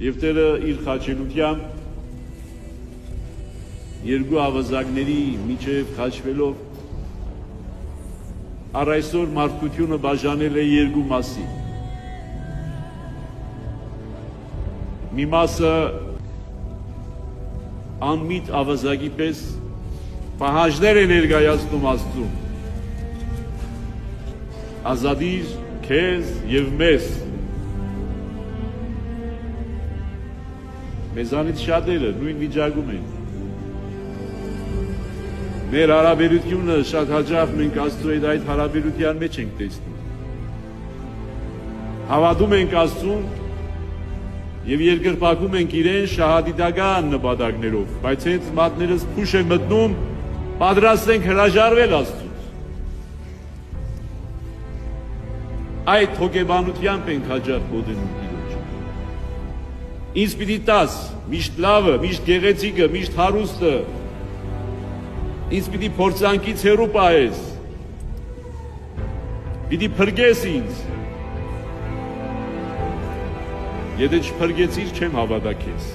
Եվ Տերը իր խաչելությամբ երկու ավազակների միջև խաչվելով առ այսօր մարդկությունը բաժանել է երկու մասի։ Մի մասը անմիտ ավազակի պես պահանջներ է ներկայացնում Աստծուն, ազատիր քեզ եւ մեզ։ Մեզանից շատերը նույն վիճակում են։ Մեր հարաբերությունը շատ հաճախ մենք Աստծո հետ այդ հարաբերության մեջ ենք տեսնում։ Հավատում ենք Աստծուն եւ երկրպագում ենք իրեն շահադիտական նպատակներով, բայց հենց մատներս փուշ է մտնում, պատրաստ ենք հրաժարվել Աստծուց։ Այդ հոգեբանությամբ ենք հաճախ մոտենում Տիրոջը։ Ինձ պիտի տաս միշտ լավը, միշտ գեղեցիկը, միշտ հարուստը, ինձ պիտի փորձանքից հեռու պահես, պիտի փրկես ինձ։ Եթե չփրկեցիր, չեմ հավատա քեզ։